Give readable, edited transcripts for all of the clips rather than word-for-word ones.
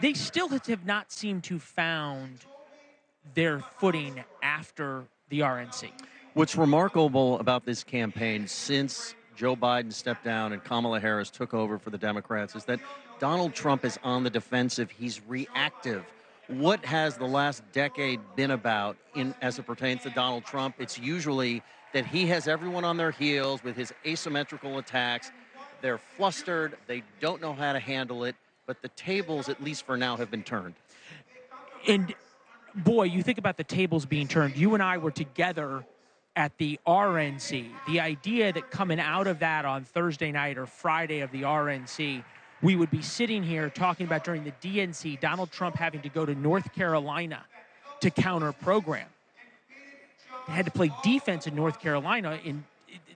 they still have not seemed to found their footing after the RNC. What's remarkable about this campaign since Joe Biden stepped down and Kamala Harris took over for the Democrats is that Donald Trump is on the defensive. He's reactive. What has the last decade been about as it pertains to Donald Trump? It's usually that he has everyone on their heels with his asymmetrical attacks. They're flustered. They don't know how to handle it. But the tables, at least for now, have been turned. And boy, you think about the tables being turned. You and I were together at the RNC. The idea that coming out of that on Thursday night or Friday of the RNC, we would be sitting here talking about during the DNC, Donald Trump having to go to North Carolina to counter program. They had to play defense in North Carolina. And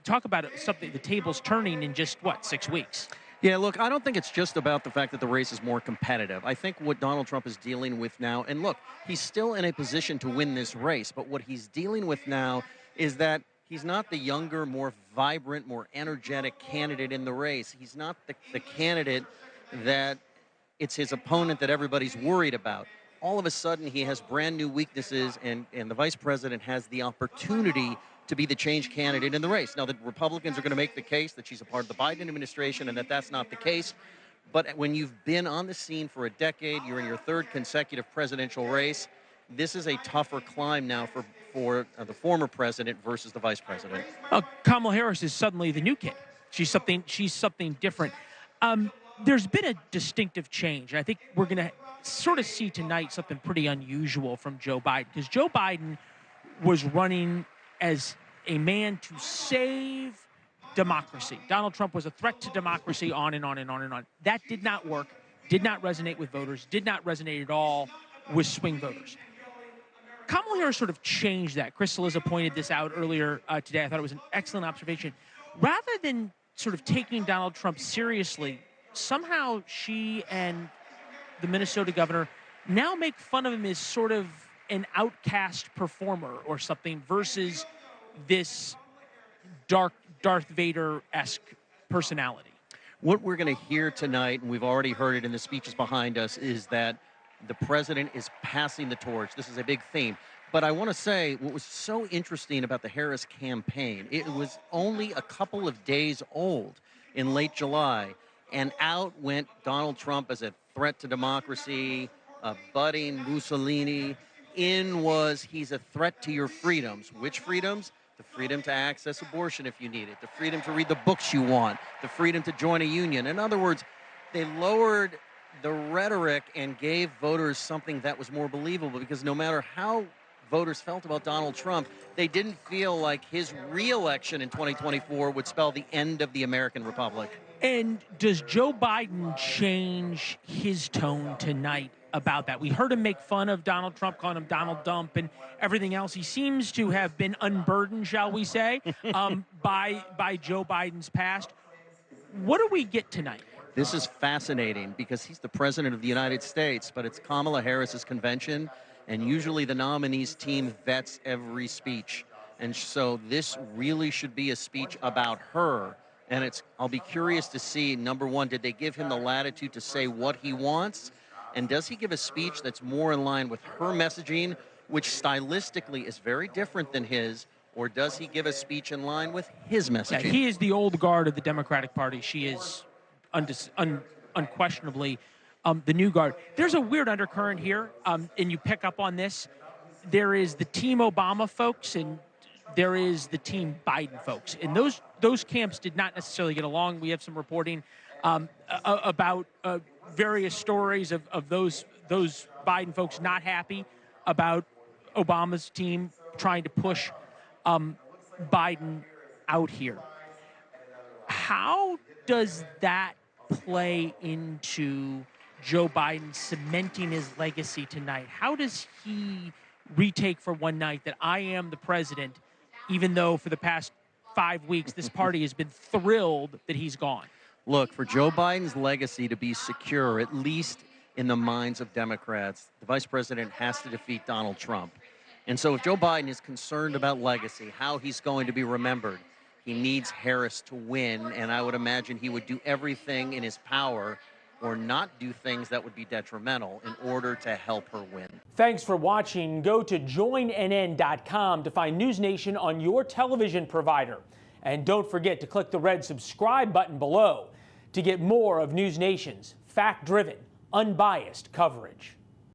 talk about something, the tables turning in just, 6 weeks? Yeah, look, I don't think it's just about the fact that the race is more competitive. I think what Donald Trump is dealing with now, and look, he's still in a position to win this race, but what he's dealing with now is that he's not the younger, more vibrant, more energetic candidate in the race. He's not the candidate that it's his opponent that everybody's worried about. All of a sudden, he has brand new weaknesses, and the vice president has the opportunity to be the change candidate in the race. Now, the Republicans are going to make the case that she's a part of the Biden administration and that that's not the case. But when you've been on the scene for a decade, you're in your third consecutive presidential race, this is a tougher climb now for the former president versus the vice president. Kamala Harris is suddenly the new kid. She's something different. There's been a distinctive change. I think we're going to sort of see tonight something pretty unusual from Joe Biden, because Joe Biden was running as a man to save democracy. Donald Trump was a threat to democracy, on and on and on and on. That did not work, did not resonate with voters, did not resonate at all with swing voters. Kamala Harris sort of changed that. Chris Cillizza pointed this out earlier today. I thought it was an excellent observation. Rather than sort of taking Donald Trump seriously, somehow she and the Minnesota governor now make fun of him as sort of an outcast performer or something versus this Darth Vader-esque personality. What we're going to hear tonight, and we've already heard it in the speeches behind us, is that the president is passing the torch. This is a big theme. But I want to say what was so interesting about the Harris campaign, it was only a couple of days old in late July, and out went Donald Trump as a threat to democracy, a budding Mussolini. In was he's a threat to your freedoms. Which freedoms? The freedom to access abortion if you need it, the freedom to read the books you want, the freedom to join a union. In other words, they lowered the rhetoric and gave voters something that was more believable, because no matter how voters felt about Donald Trump, they didn't feel like his re-election in 2024 would spell the end of the American Republic. And does Joe Biden change his tone tonight about that? We heard him make fun of Donald Trump, calling him Donald Dump and everything else. He seems to have been unburdened, shall we say, by Joe Biden's past. What do we get tonight? This is fascinating because he's the president of the United States, but it's Kamala Harris's convention, and usually the nominees team vets every speech. And so this really should be a speech about her. And I'll be curious to see, number one, did they give him the latitude to say what he wants? And does he give a speech that's more in line with her messaging, which stylistically is very different than his, or does he give a speech in line with his messaging? Yeah, he is the old guard of the Democratic Party. She is unquestionably the new guard. There's a weird undercurrent here, and you pick up on this. There is the Team Obama folks, and there is the Team Biden folks. And those camps did not necessarily get along. We have some reporting about various stories of those Biden folks not happy about Obama's team trying to push Biden out here. How does that play into Joe Biden cementing his legacy tonight? How does he retake for one night that I am the president, even though for the past 5 weeks this party has been thrilled that he's gone? Look, for Joe Biden's legacy to be secure, at least in the minds of Democrats, the vice president has to defeat Donald Trump. And so if Joe Biden is concerned about legacy, how he's going to be remembered, he needs Harris to win, and I would imagine he would do everything in his power, or not do things that would be detrimental in order to help her win. Thanks for watching. Go to joinnn.com to find NewsNation on your television provider. And don't forget to click the red subscribe button below to get more of NewsNation's fact-driven, unbiased coverage.